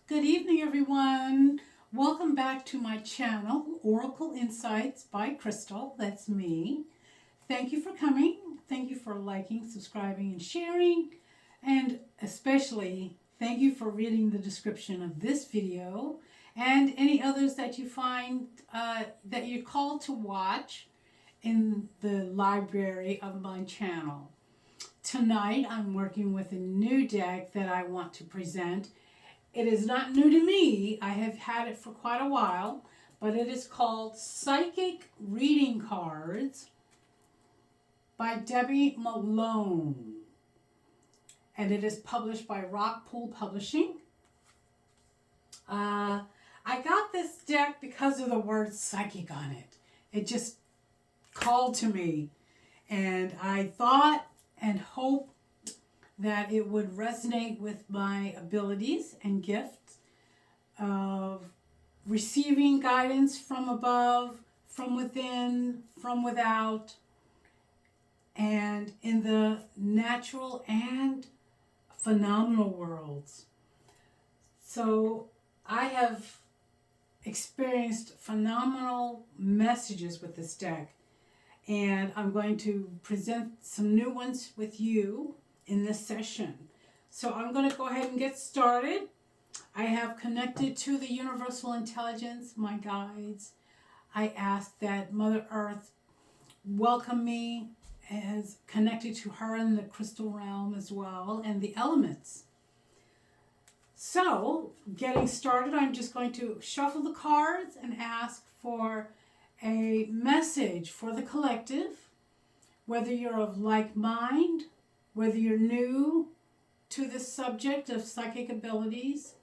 Good evening, everyone. Welcome back to my channel, Oracle Insights by Crystal. That's me. Thank you for coming. Thank you for liking, subscribing, and sharing. And especially, thank you for reading the description of this video and any others that you find that you're called to watch in the library of my channel. Tonight, I'm working with a new deck that I want to present. It is not new to me. I have had it for quite a while, but it is called Psychic Reading Cards by Debbie Malone. And it is published by Rockpool Publishing. I got this deck because of the word psychic on it. It just called to me, and I thought and hoped that it would resonate with my abilities and gifts of receiving guidance from above, from within, from without, and in the natural and phenomenal worlds. So I have experienced phenomenal messages with this deck, and I'm going to present some new ones with you in this session. So I'm going to go ahead and get started. I have connected to the universal intelligence, my guides. I ask that Mother Earth welcome me as connected to her in the crystal realm as well, and the elements. So, getting started, I'm just going to shuffle the cards and ask for a message for the collective, whether you're of like mind, whether you're new to the subject of psychic abilities,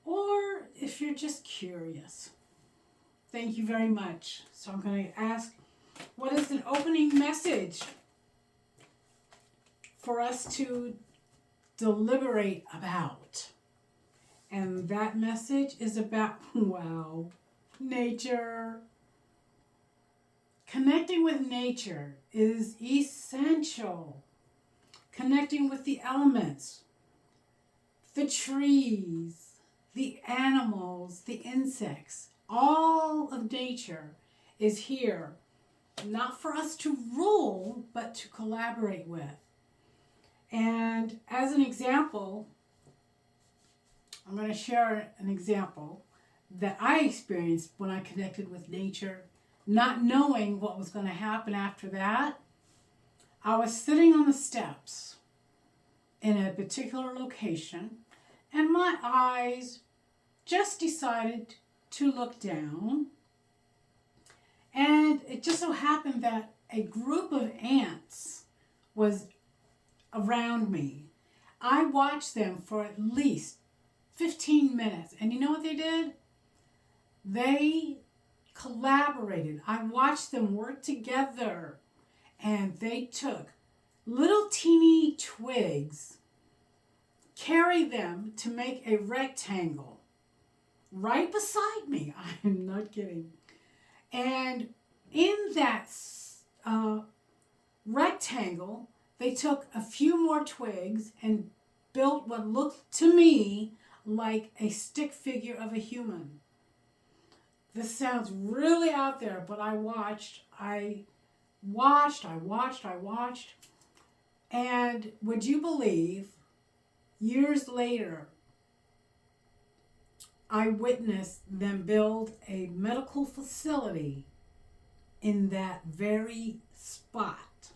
or if you're just curious. Thank you very much. So I'm going to ask, what is an opening message for us to deliberate about? And that message is about, wow, nature. Connecting with nature is essential. Connecting with the elements, the trees, the animals, the insects, all of nature is here, not for us to rule, but to collaborate with. And as an example, I'm going to share an example that I experienced when I connected with nature, not knowing what was going to happen after that. I was sitting on the steps in a particular location, and my eyes just decided to look down, and it just so happened that a group of ants was around me. I watched them for at least 15 minutes, and you know what they did? They collaborated. I watched them work together, and they took little teeny twigs, carry them to make a rectangle right beside me. I'm not kidding. And in that rectangle, they took a few more twigs and built what looked to me like a stick figure of a human. This sounds really out there, but I watched, and would you believe, years later, I witnessed them build a medical facility in that very spot.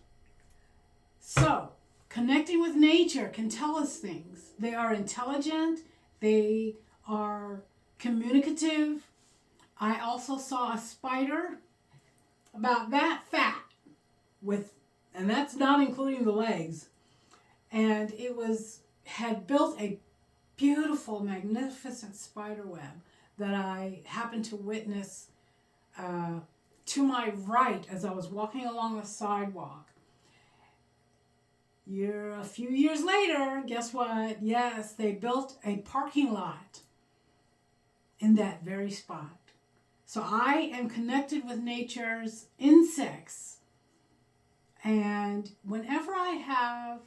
So, connecting with nature can tell us things. They are intelligent, they are communicative. I also saw a spider about that fat and that's not including the legs. And it had built a beautiful, magnificent spider web that I happened to witness to my right as I was walking along the sidewalk. A few years later, guess what? Yes, they built a parking lot in that very spot. So I am connected with nature's insects. And whenever I have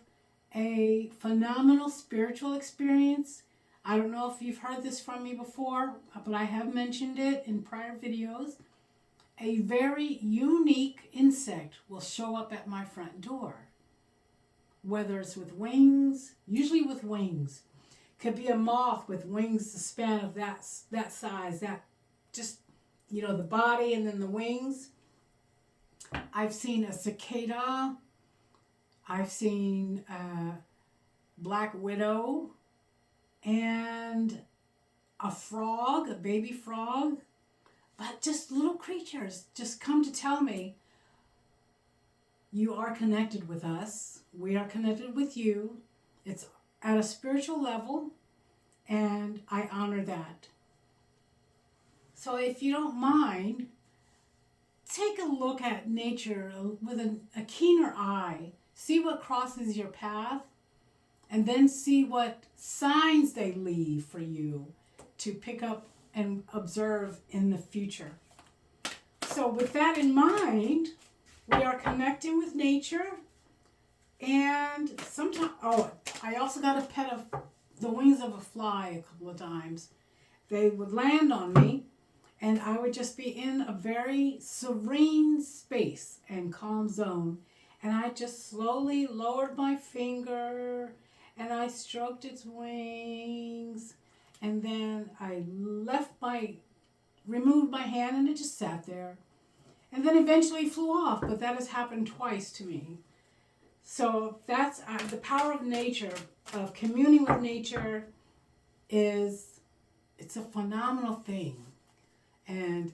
a phenomenal spiritual experience, I don't know if you've heard this from me before, but I have mentioned it in prior videos. A very unique insect will show up at my front door. Whether it's with wings, usually with wings. Could be a moth with wings the span of that size, that just, you know, the body and then the wings. I've seen a cicada. I've seen a black widow and a frog, a baby frog. But just little creatures just come to tell me, you are connected with us. We are connected with you. It's at a spiritual level, and I honor that. So if you don't mind, take a look at nature with a keener eye. See what crosses your path, and then see what signs they leave for you to pick up and observe in the future. So with that in mind, we are connecting with nature. And sometimes, I also got a pet of the wings of a fly a couple of times. They would land on me, and I would just be in a very serene space and calm zone. And I just slowly lowered my finger, and I stroked its wings. And then I removed my hand, and it just sat there. And then eventually flew off, but that has happened twice to me. So that's the power of nature, of communing with nature it's a phenomenal thing. And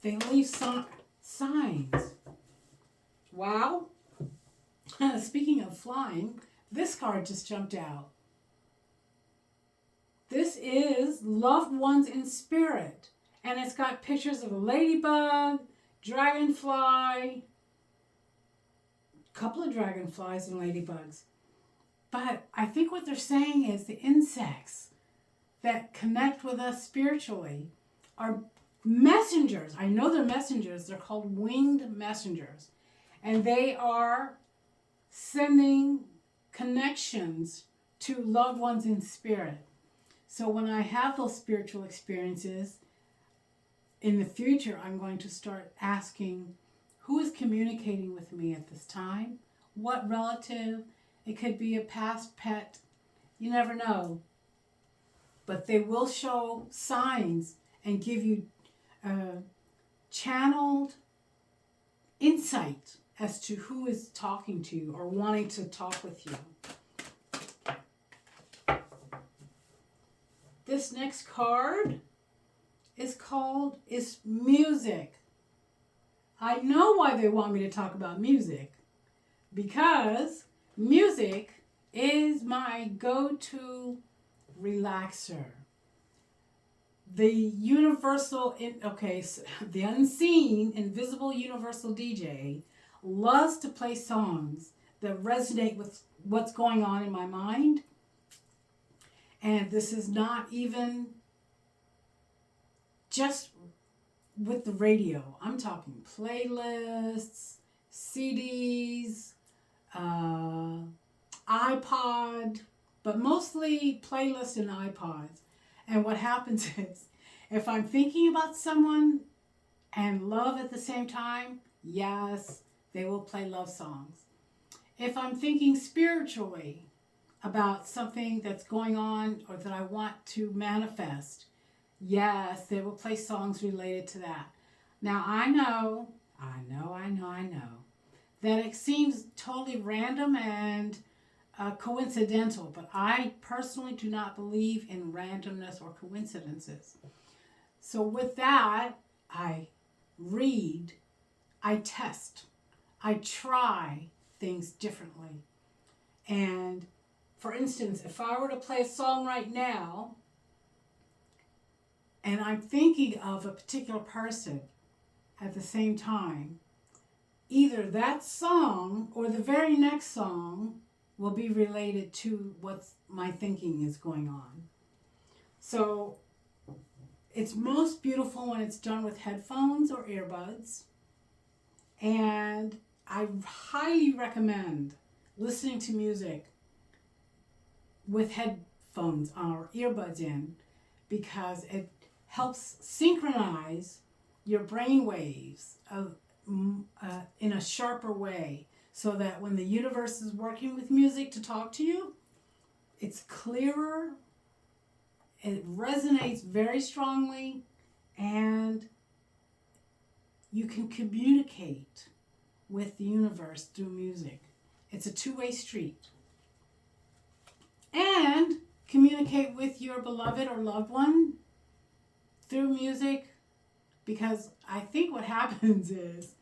they leave signs. Wow. Speaking of flying, this card just jumped out. This is Loved Ones in Spirit. And it's got pictures of a ladybug, dragonfly, couple of dragonflies and ladybugs. But I think what they're saying is the insects that connect with us spiritually are messengers. I know they're messengers. They're called winged messengers. And they are sending connections to loved ones in spirit. So when I have those spiritual experiences, in the future, I'm going to start asking, who is communicating with me at this time? What relative? It could be a past pet. You never know. But they will show signs and give you channeled insight as to who is talking to you or wanting to talk with you. This next card is music. I know why they want me to talk about music, because music is my go-to relaxer. The the unseen, invisible universal DJ loves to play songs that resonate with what's going on in my mind. And this is not even just with the radio. I'm talking playlists, CDs, iPod, but mostly playlists and iPods. And what happens is, if I'm thinking about someone and love at the same time, yes, they will play love songs. If I'm thinking spiritually about something that's going on or that I want to manifest, yes, they will play songs related to that. Now, I know that it seems totally random and coincidental, but I personally do not believe in randomness or coincidences. So with that, I read, I test, I try things differently. And for instance, if I were to play a song right now, and I'm thinking of a particular person at the same time, either that song or the very next song will be related to what my thinking is going on. So it's most beautiful when it's done with headphones or earbuds. And I highly recommend listening to music with headphones headphones or earbuds in because it helps synchronize your brain waves in a sharper way so that when the universe is working with music to talk to you, it's clearer, it resonates very strongly, and you can communicate with the universe through music. It's a two-way street. And communicate with your beloved or loved one through music, because I think what happens is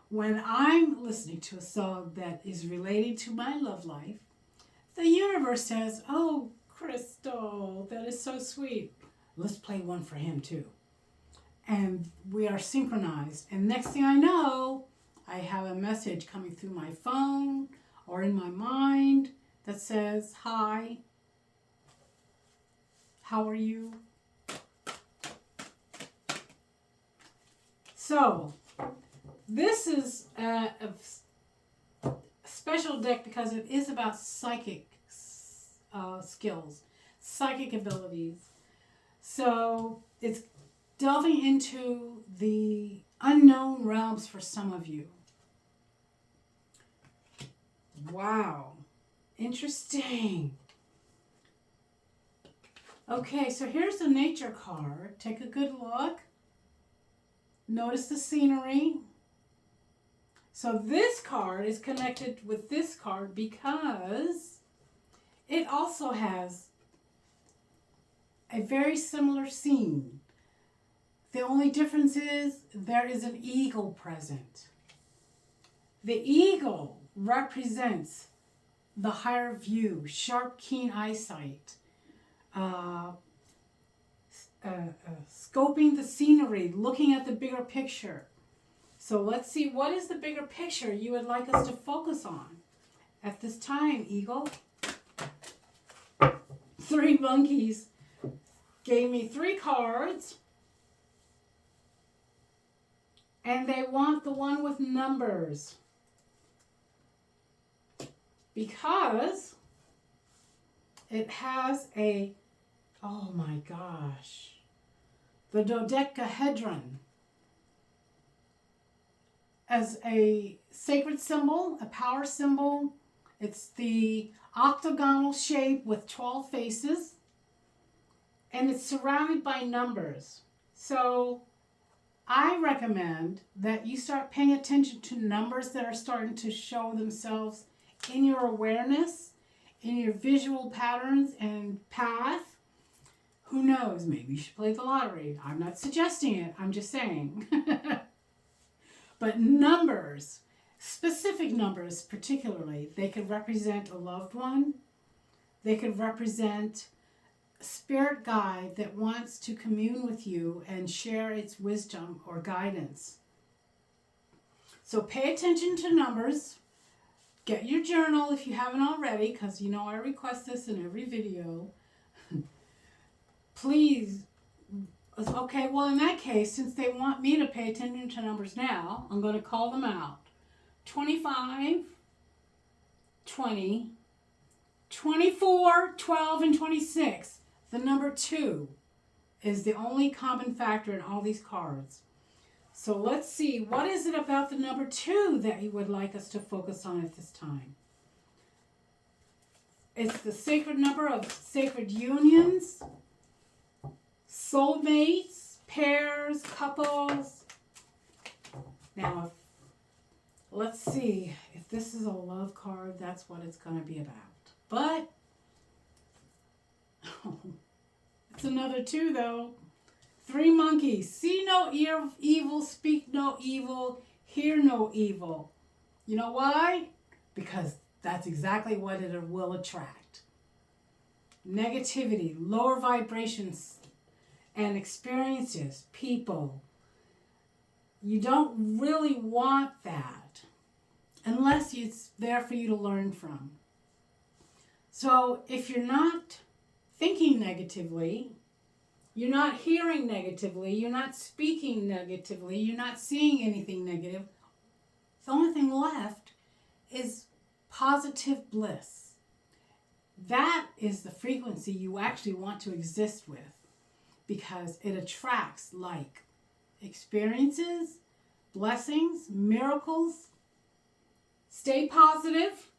when I'm listening to a song that is related to my love life, the universe says, "Oh, Crystal, that is so sweet. Let's play one for him too." And we are synchronized. And next thing I know, I have a message coming through my phone or in my mind that says, "Hi, how are you?" So, this is a special deck because it is about psychic skills, psychic abilities. So, it's delving into the unknown realms for some of you. Wow. Interesting. Okay, so here's the nature card. Take a good look. Notice the scenery. So this card is connected with this card because it also has a very similar scene. The only difference is there is an eagle present. The eagle represents the higher view, sharp, keen eyesight, scoping the scenery, looking at the bigger picture. So let's see, what is the bigger picture you would like us to focus on at this time, eagle? 3 monkeys gave me 3 cards. And they want the one with numbers. Because it has a, oh my gosh, the dodecahedron as a sacred symbol, a power symbol. It's the octagonal shape with 12 faces, and it's surrounded by numbers. So I recommend that you start paying attention to numbers that are starting to show themselves in your awareness, in your visual patterns and path. Who knows? Maybe you should play the lottery. I'm not suggesting it. I'm just saying. But numbers, specific numbers particularly, they could represent a loved one. They could represent a spirit guide that wants to commune with you and share its wisdom or guidance. So pay attention to numbers. Get your journal if you haven't already, because you know I request this in every video. Please. Okay, well in that case, since they want me to pay attention to numbers now, I'm going to call them out. 25, 20, 24, 12, and 26. The number 2 is the only common factor in all these cards. So let's see, what is it about the number 2 that you would like us to focus on at this time? It's the sacred number of sacred unions, soulmates, pairs, couples. Now, let's see, if this is a love card, that's what it's going to be about. But, it's another 2 though. 3 monkeys. See no evil, speak no evil, hear no evil. You know why? Because that's exactly what it will attract. Negativity, lower vibrations, and experiences, people. You don't really want that unless it's there for you to learn from. So if you're not thinking negatively, you're not hearing negatively, you're not speaking negatively, you're not seeing anything negative, the only thing left is positive bliss. that is the frequency you actually want to exist with, because it attracts like experiences, blessings, miracles. Stay positive,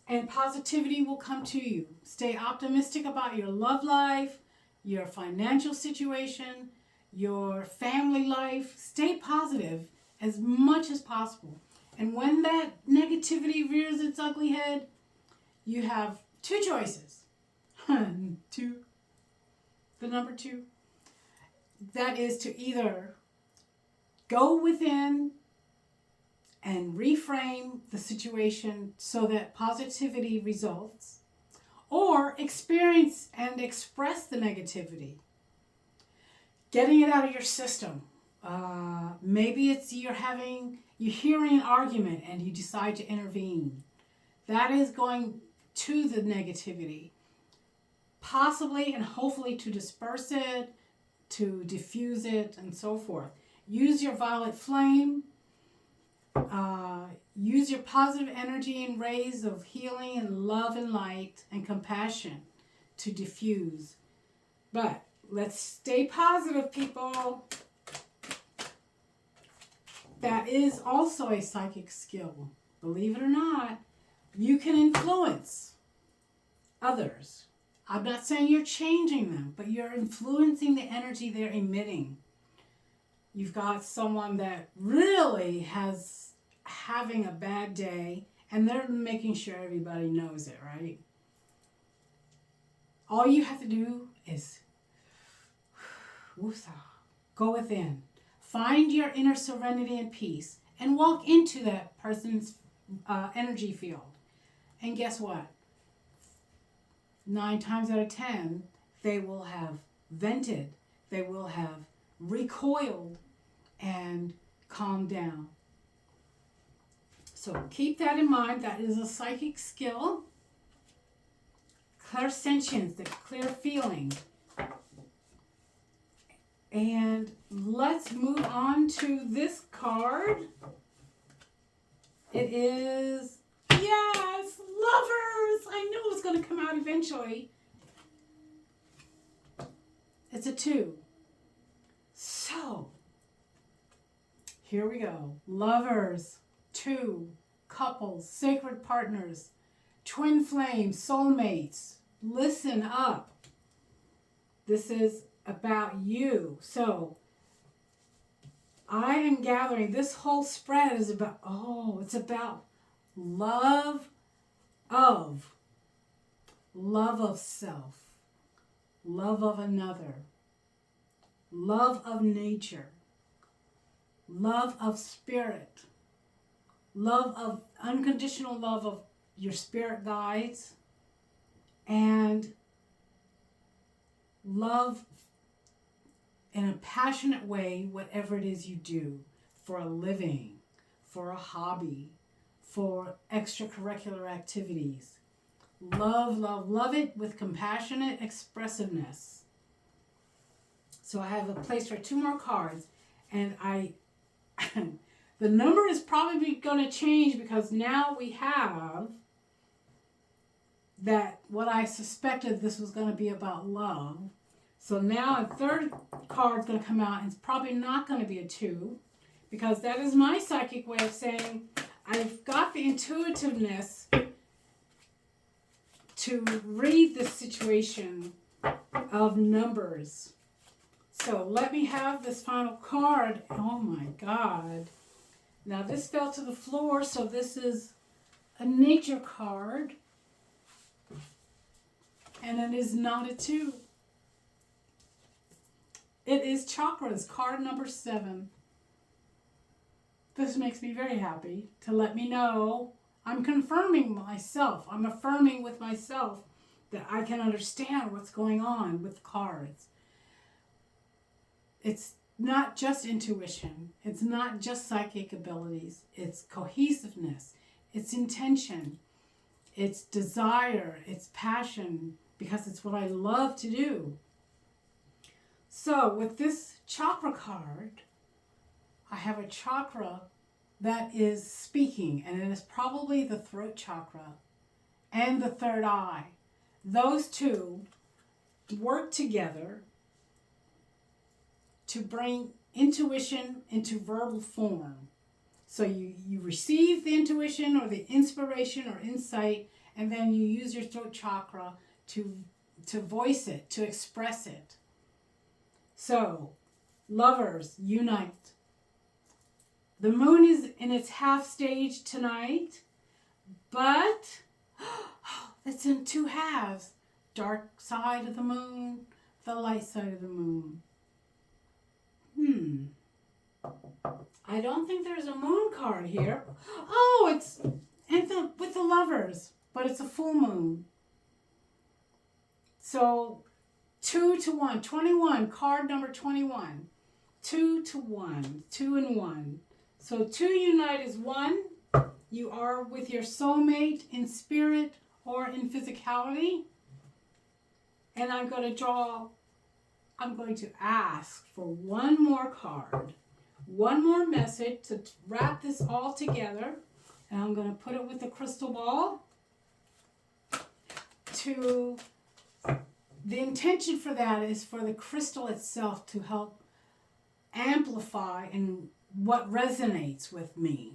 and positivity will come to you. Stay optimistic about your love life, your financial situation, your family life. Stay positive as much as possible. And when that negativity rears its ugly head, you have two choices. The number two. That is to either go within and reframe the situation so that positivity results, or experience and express the negativity, getting it out of your system. Maybe it's you're hearing an argument and you decide to intervene. That is going to the negativity, possibly and hopefully to disperse it, to diffuse it, and so forth. Use your violet flame. Use your positive energy and rays of healing and love and light and compassion to diffuse. But let's stay positive, people. That is also a psychic skill. Believe it or not, you can influence others. I'm not saying you're changing them, but you're influencing the energy they're emitting. You've got someone that really has having a bad day, and they're making sure everybody knows it, right? All you have to do is go within. Find your inner serenity and peace and walk into that person's energy field. And guess what? 9 times out of 10, they will have vented, they will have recoiled and calmed down. So keep that in mind. That is a psychic skill. Clairsentience, the clear feeling. And let's move on to this card. It is, yes, lovers. I knew it was going to come out eventually. It's a 2. So, here we go. Lovers, 2, couples, sacred partners, twin flames, soulmates. Listen up. This is about you. So, I am gathering, this whole spread is about, it's about love of self, love of another, love of nature, love of spirit, love of unconditional love of your spirit guides, and love in a passionate way, whatever it is you do, for a living, for a hobby, for extracurricular activities. Love, love, love it with compassionate expressiveness. So I have a place for 2 more cards, and the number is probably going to change because now we have that what I suspected this was going to be about love. So now a third card is going to come out, and it's probably not going to be a 2, because that is my psychic way of saying I've got the intuitiveness to read the situation of numbers. So let me have this final card. Oh my God. Now this fell to the floor, so this is a nature card. And it is not a 2. It is chakras, card number 7. This makes me very happy to let me know I'm confirming myself. I'm affirming with myself that I can understand what's going on with cards. It's not just intuition. It's not just psychic abilities. It's cohesiveness. It's intention. It's desire. It's passion, because it's what I love to do. So with this chakra card, I have a chakra that is speaking, and it is probably the throat chakra and the third eye. those two work together to bring intuition into verbal form. So you receive the intuition or the inspiration or insight, and then you use your throat chakra to voice it, to express it. So, lovers, unite. The moon is in its half stage tonight, but it's in two halves. Dark side of the moon, the light side of the moon. I don't think there's a moon card here. Oh, it's with the lovers, but it's a full moon. So 2 to 1, 21, card number 21. 2 to 1, 2 and 1. So 2 unite is 1. You are with your soulmate in spirit or in physicality. And I'm going to ask for one more card, one more message to wrap this all together. And I'm going to put it with the crystal ball. The intention for that is for the crystal itself to help amplify and what resonates with me.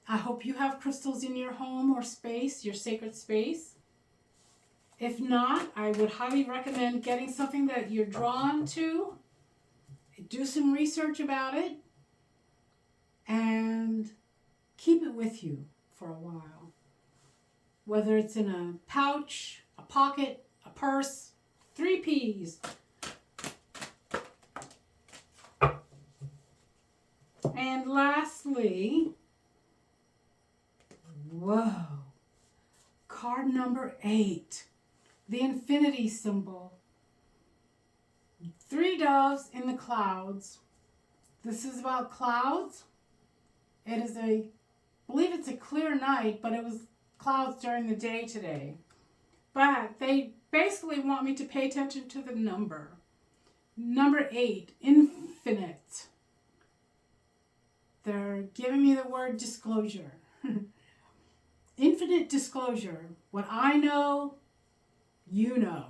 I hope you have crystals in your home or space, your sacred space. If not, I would highly recommend getting something that you're drawn to. Do some research about it and keep it with you for a while. Whether it's in a pouch, a pocket, a purse, 3 Ps. And lastly, whoa, card number 8, the infinity symbol. 3 doves in the clouds. This is about clouds. It is I believe it's a clear night, but it was clouds during the day today. But they basically want me to pay attention to the number. Number 8, infinite. They're giving me the word disclosure. Infinite disclosure. What I know, you know.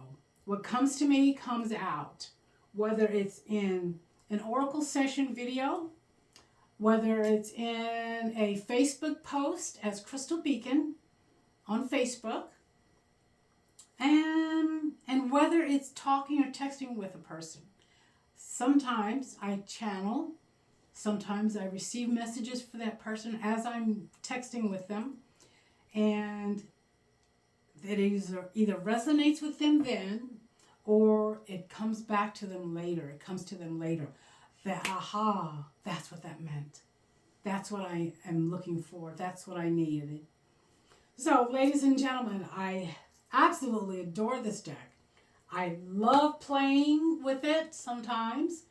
What comes to me comes out. Whether it's in an oracle session video, whether it's in a Facebook post as Crystal Beacon on Facebook, and whether it's talking or texting with a person. Sometimes I channel, sometimes I receive messages for that person as I'm texting with them, and it either resonates with them then, or it comes back to them later. It comes to them later. That, aha, that's what that meant. That's what I am looking for. That's what I needed. So, ladies and gentlemen, I absolutely adore this deck. I love playing with it sometimes.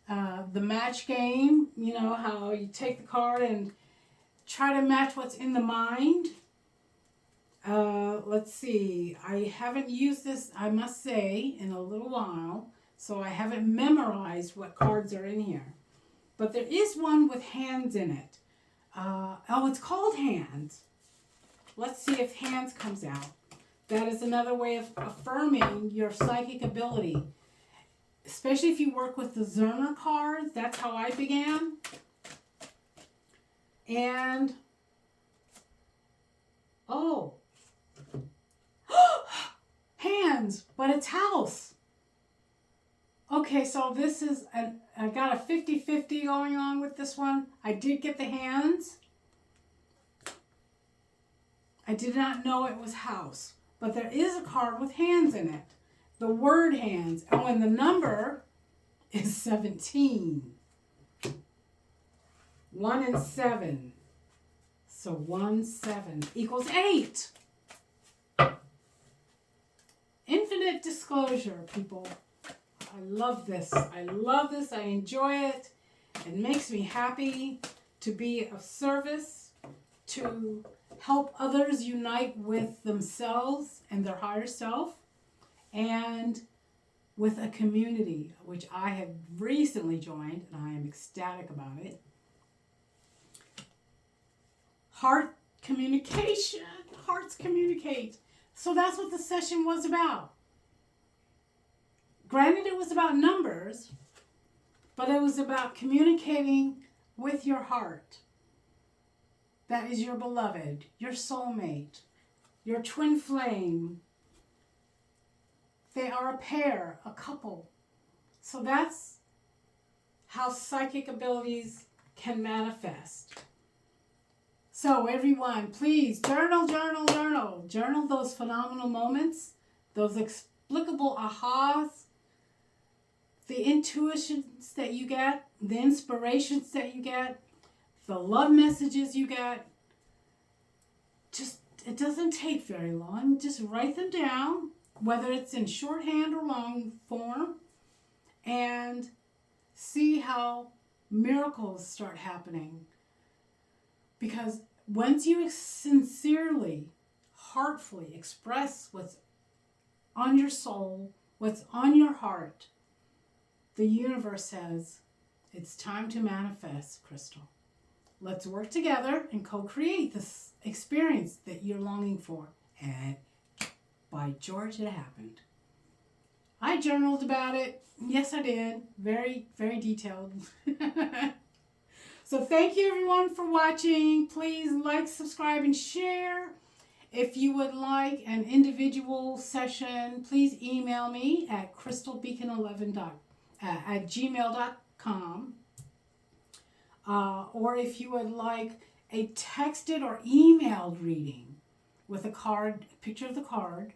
The match game, you know, how you take the card and try to match what's in the mind. Let's see. I haven't used this, I must say, in a little while. So I haven't memorized what cards are in here. But there is one with hands in it. It's called Hands. Let's see if Hands comes out. That is another way of affirming your psychic ability. Especially if you work with the Zerner cards. That's how I began. And, oh. Hands, but it's house. Okay, so this is, I got a 50-50 going on with this one. I did get the hands. I did not know it was house. But there is a card with hands in it. The word hands. And when the number is 17. 1 and 7. So 1, 7 equals 8. Infinite disclosure, people. I love this. I love this. I enjoy it. It makes me happy to be of service, to help others unite with themselves and their higher self, and with a community, which I have recently joined, and I am ecstatic about it. Heart communication. Hearts communicate. So that's what the session was about. Granted, it was about numbers, but it was about communicating with your heart. That is your beloved, your soulmate, your twin flame. They are a pair, a couple. So that's how psychic abilities can manifest. So everyone, please journal, journal, journal. Journal those phenomenal moments, those explicable ahas, the intuitions that you get, the inspirations that you get, the love messages you get. Just, it doesn't take very long. Just write them down, whether it's in shorthand or long form, and see how miracles start happening. Because once you sincerely, heartfully express what's on your soul, what's on your heart, the universe says, it's time to manifest, Crystal. Let's work together and co-create this experience that you're longing for. And by George, it happened. I journaled about it. Yes, I did. Very, very detailed. So thank you everyone for watching. Please like, subscribe, and share. If you would like an individual session, please email me at crystalbeacon11@gmail.com. Or if you would like a texted or emailed reading with a card, a picture of the card,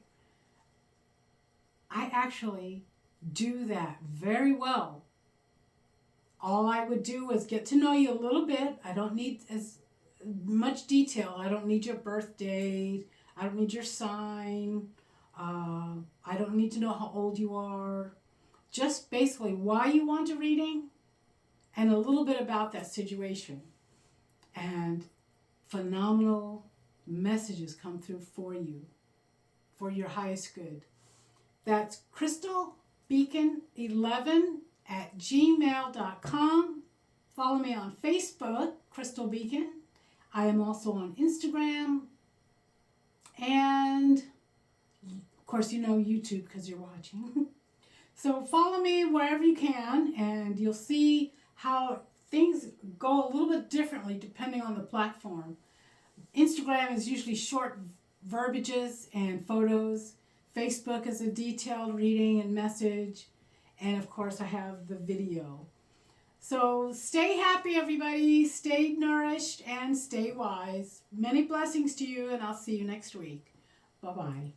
I actually do that very well. All I would do is get to know you a little bit. I don't need as much detail. I don't need your birth date. I don't need your sign. I don't need to know how old you are. Just basically why you want a reading and a little bit about that situation. And phenomenal messages come through for you, for your highest good. That's crystalbeacon11@gmail.com. Follow me on Facebook, Crystal Beacon. I am also on Instagram. And, of course, you know YouTube because you're watching. So follow me wherever you can, and you'll see how things go a little bit differently depending on the platform. Instagram is usually short verbiages and photos. Facebook is a detailed reading and message. And of course I have the video. So stay happy everybody, stay nourished, and stay wise. Many blessings to you, and I'll see you next week. Bye-bye.